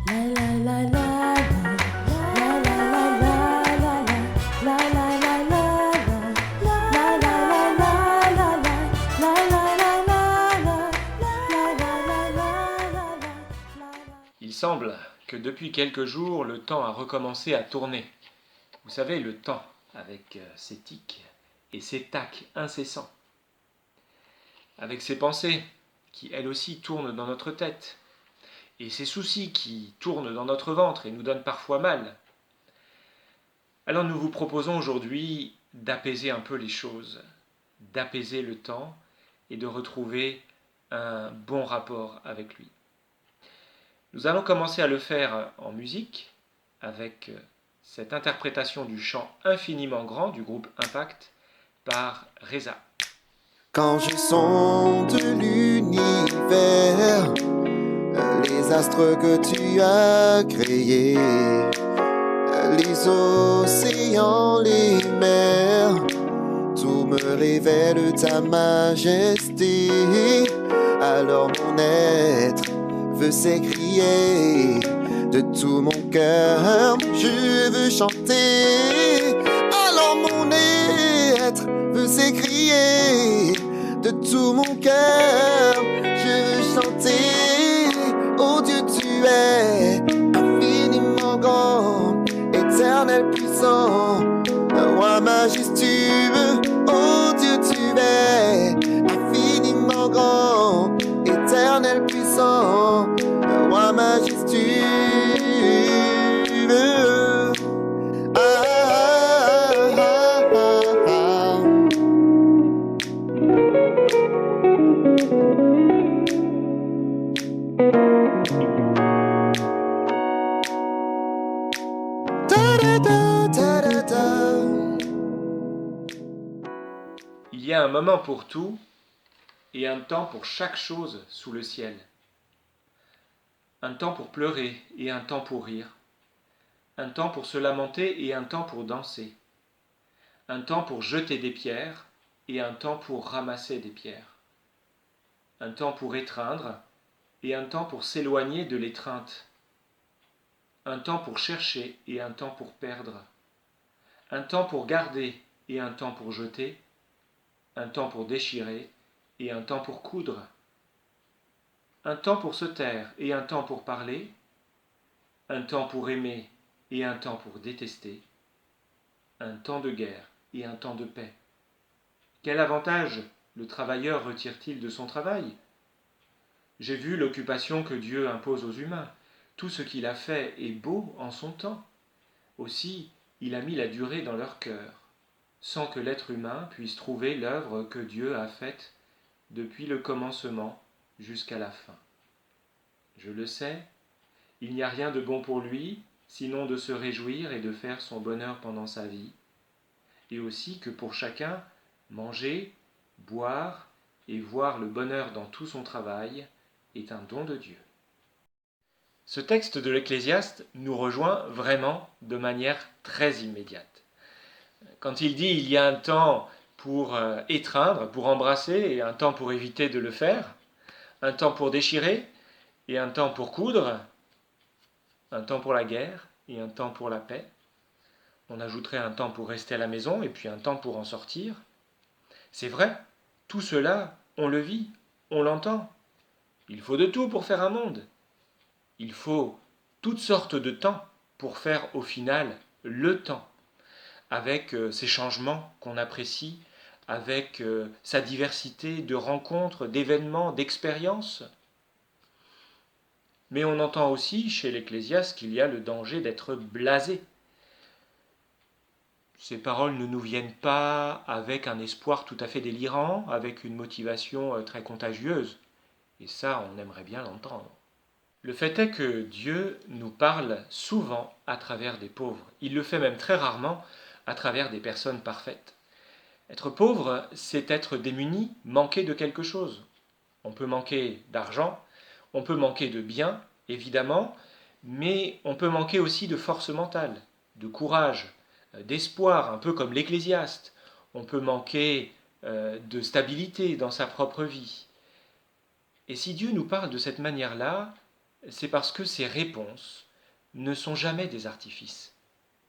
Il semble que depuis quelques jours, le temps a recommencé à tourner. Vous savez, le temps, avec ses tics et ses tacs incessants, avec ses pensées qui, elles aussi, tournent dans notre tête, et ses soucis qui tournent dans notre ventre et nous donnent parfois mal. Alors nous vous proposons aujourd'hui d'apaiser un peu les choses, d'apaiser le temps et de retrouver un bon rapport avec lui. Nous allons commencer à le faire en musique avec cette interprétation du chant infiniment grand du groupe Impact par Reza. Quand je sonde l'univers, les astres que tu as créés, les océans, les mers, tout me révèle ta majesté. Alors mon être veut s'écrier de tout mon cœur, je veux chanter. Alors mon être veut s'écrier de tout mon cœur, je veux chanter. Oh Dieu, tu es infiniment grand, éternel puissant, roi majestueux. Oh Dieu, tu es infiniment grand, éternel puissant, roi majestueux. Il y a un moment pour tout et un temps pour chaque chose sous le ciel. Un temps pour pleurer et un temps pour rire. Un temps pour se lamenter et un temps pour danser. Un temps pour jeter des pierres et un temps pour ramasser des pierres. Un temps pour étreindre et un temps pour s'éloigner de l'étreinte. Un temps pour chercher et un temps pour perdre. Un temps pour garder et un temps pour jeter. Un temps pour déchirer et un temps pour coudre. Un temps pour se taire et un temps pour parler. Un temps pour aimer et un temps pour détester. Un temps de guerre et un temps de paix. Quel avantage le travailleur retire-t-il de son travail? J'ai vu l'occupation que Dieu impose aux humains. Tout ce qu'il a fait est beau en son temps. Aussi, il a mis la durée dans leur cœur, sans que l'être humain puisse trouver l'œuvre que Dieu a faite depuis le commencement jusqu'à la fin. Je le sais, il n'y a rien de bon pour lui, sinon de se réjouir et de faire son bonheur pendant sa vie, et aussi que pour chacun, manger, boire et voir le bonheur dans tout son travail est un don de Dieu. Ce texte de l'Ecclésiaste nous rejoint vraiment de manière très immédiate. Quand il dit il y a un temps pour étreindre, pour embrasser, et un temps pour éviter de le faire, un temps pour déchirer, et un temps pour coudre, un temps pour la guerre, et un temps pour la paix. On ajouterait un temps pour rester à la maison, et puis un temps pour en sortir. C'est vrai, tout cela, on le vit, on l'entend. Il faut de tout pour faire un monde. Il faut toutes sortes de temps pour faire au final le temps, avec ses changements qu'on apprécie, avec sa diversité de rencontres, d'événements, d'expériences. Mais on entend aussi chez l'Ecclésiaste qu'il y a le danger d'être blasé. Ces paroles ne nous viennent pas avec un espoir tout à fait délirant, avec une motivation très contagieuse. Et ça, on aimerait bien l'entendre. Le fait est que Dieu nous parle souvent à travers des pauvres. Il le fait même très rarement à travers des personnes parfaites. Être pauvre, c'est être démuni, manquer de quelque chose. On peut manquer d'argent, on peut manquer de biens, évidemment, mais on peut manquer aussi de force mentale, de courage, d'espoir, un peu comme l'Ecclésiaste. On peut manquer de stabilité dans sa propre vie. Et si Dieu nous parle de cette manière-là, c'est parce que ces réponses ne sont jamais des artifices,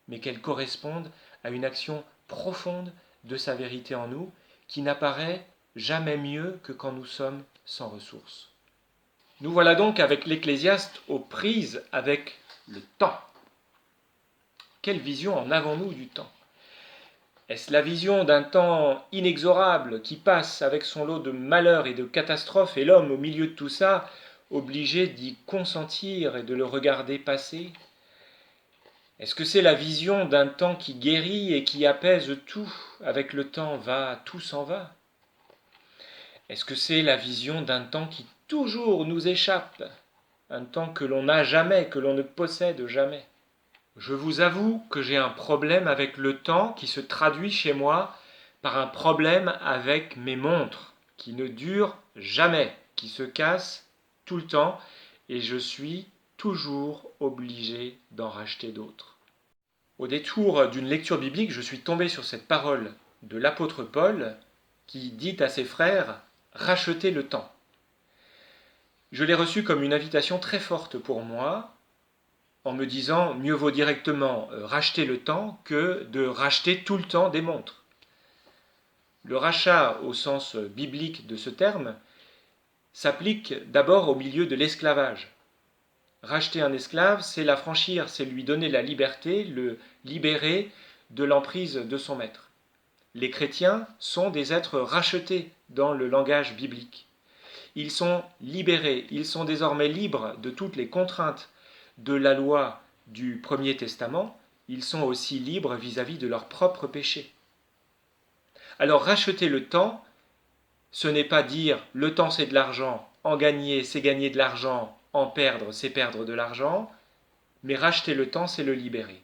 mais qu'elles correspondent à une action profonde de sa vérité en nous, qui n'apparaît jamais mieux que quand nous sommes sans ressources. Nous voilà donc avec l'Ecclésiaste aux prises avec le temps. Quelle vision en avons-nous du temps ? Est-ce la vision d'un temps inexorable qui passe avec son lot de malheurs et de catastrophes, et l'homme au milieu de tout ça, obligé d'y consentir et de le regarder passer ? Est-ce que c'est la vision d'un temps qui guérit et qui apaise tout ? Avec le temps tout s'en va. Est-ce que c'est la vision d'un temps qui toujours nous échappe ? Un temps que l'on n'a jamais, que l'on ne possède jamais ? Je vous avoue que j'ai un problème avec le temps qui se traduit chez moi par un problème avec mes montres, qui ne durent jamais, qui se cassent tout le temps, et je suis toujours obligé d'en racheter d'autres. Au détour d'une lecture biblique, je suis tombé sur cette parole de l'apôtre Paul qui dit à ses frères « Rachetez le temps ». Je l'ai reçu comme une invitation très forte pour moi, en me disant mieux vaut directement racheter le temps que de racheter tout le temps des montres. Le rachat, au sens biblique de ce terme, s'applique d'abord au milieu de l'esclavage. Racheter un esclave, c'est l'affranchir, c'est lui donner la liberté, le libérer de l'emprise de son maître. Les chrétiens sont des êtres rachetés dans le langage biblique. Ils sont libérés, ils sont désormais libres de toutes les contraintes de la loi du Premier Testament, ils sont aussi libres vis-à-vis de leurs propres péchés. Alors racheter le temps, ce n'est pas dire le temps c'est de l'argent, en gagner c'est gagner de l'argent, en perdre c'est perdre de l'argent, mais racheter le temps c'est le libérer.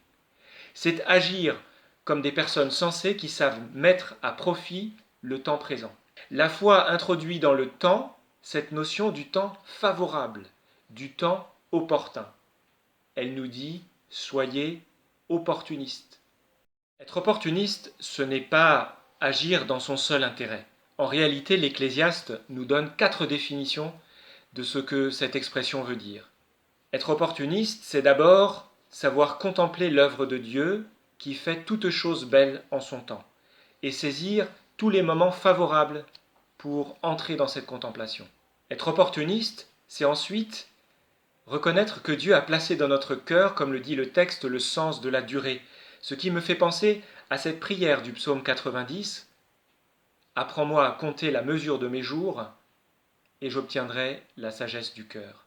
C'est agir comme des personnes sensées qui savent mettre à profit le temps présent. La foi introduit dans le temps cette notion du temps favorable, du temps opportun. Elle nous dit « soyez opportunistes ». Être opportuniste, ce n'est pas agir dans son seul intérêt. En réalité, l'Ecclésiaste nous donne 4 définitions de ce que cette expression veut dire. Être opportuniste, c'est d'abord savoir contempler l'œuvre de Dieu qui fait toute chose belle en son temps et saisir tous les moments favorables pour entrer dans cette contemplation. Être opportuniste, c'est ensuite reconnaître que Dieu a placé dans notre cœur, comme le dit le texte, le sens de la durée, ce qui me fait penser à cette prière du psaume 90 « Apprends-moi à compter la mesure de mes jours, et j'obtiendrai la sagesse du cœur. »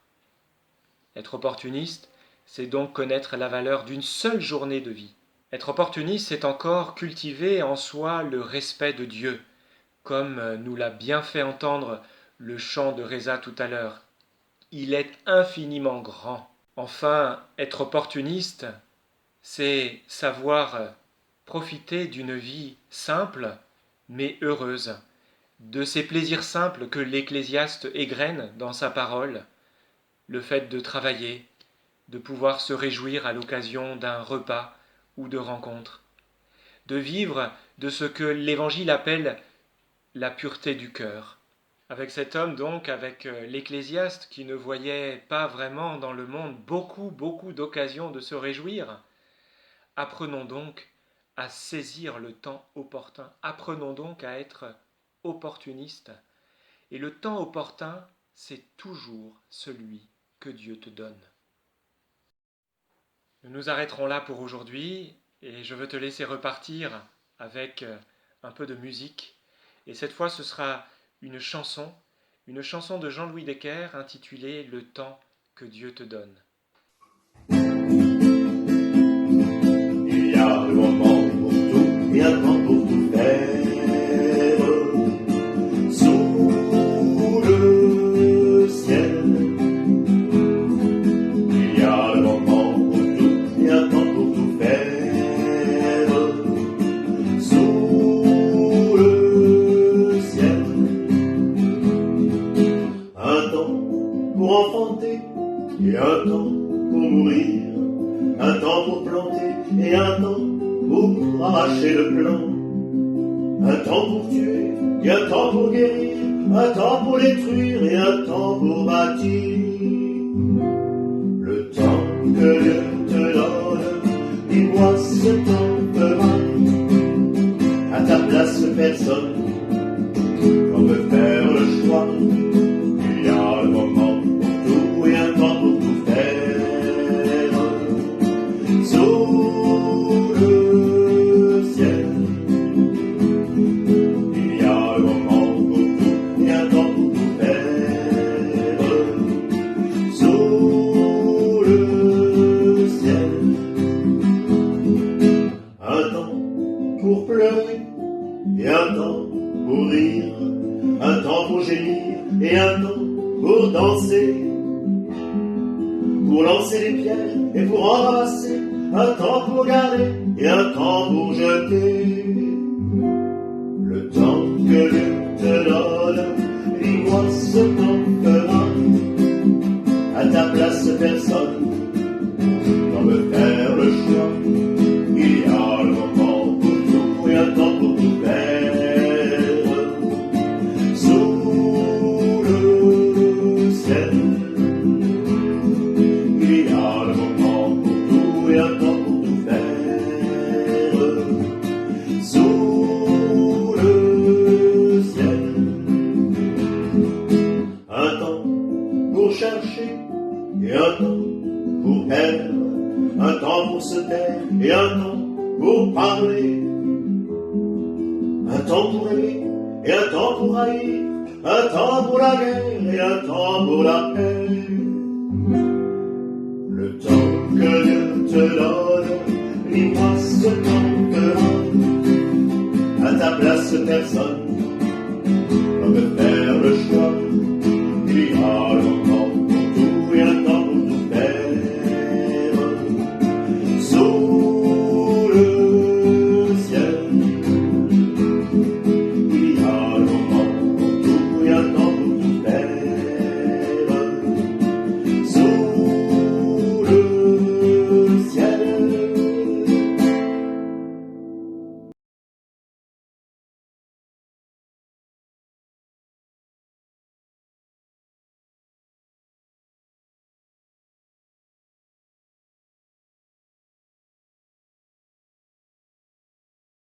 Être opportuniste, c'est donc connaître la valeur d'une seule journée de vie. Être opportuniste, c'est encore cultiver en soi le respect de Dieu, comme nous l'a bien fait entendre le chant de Reza tout à l'heure. Il est infiniment grand. Enfin, être opportuniste, c'est savoir profiter d'une vie simple, mais heureuse, de ces plaisirs simples que l'Ecclésiaste égrène dans sa parole, le fait de travailler, de pouvoir se réjouir à l'occasion d'un repas ou de rencontres, de vivre de ce que l'Évangile appelle la pureté du cœur. Avec cet homme donc, avec l'Ecclésiaste qui ne voyait pas vraiment dans le monde beaucoup d'occasions de se réjouir, apprenons donc à saisir le temps opportun, apprenons donc à être opportunistes. Et le temps opportun, c'est toujours celui que Dieu te donne. Nous nous arrêterons là pour aujourd'hui et je veux te laisser repartir avec un peu de musique. Et cette fois, ce sera une chanson de Jean-Louis Decker intitulée « Le temps que Dieu te donne ». Il y a un moment pour tout et un temps pour tout faire sous le ciel. Il y a un moment pour tout et un temps pour tout faire sous le ciel. Un temps pour enfanter et un temps pour mourir. Un temps pour planter et un temps pour arracher le plant. Un temps pour tuer et un temps pour guérir. Un temps pour détruire et un temps pour bâtir. que Dieu te donne, dis-moi ce temps fera. À ta place personne quand me faire le choix. Il y a un moment pour tout et un temps pour tout faire. Sous le ciel, il y a un moment pour tout et un temps pour tout faire. Sous le ciel, un temps pour pleurer et un temps pour rire, un temps pour gémir et un temps pour danser, pour lancer des pierres et pour en ramasser, un temps pour garder et un temps pour jeter. Le temps que Dieu te donne, dis-moi ce temps fera. À ta place personne va me faire le choix. Il y a un moment pour tout et un temps pour tout faire. Sous le ciel, il y a un moment pour tout et un temps pour tout faire. Sous le ciel, un temps pour chercher et un temps pour perdre, un temps pour se taire et un temps pour parler, un temps pour aimer et un temps pour haïr, un temps pour la guerre et un temps pour la paix. Le temps que Dieu te donne, dis-moi ce temps fera. À ta place personne va me faire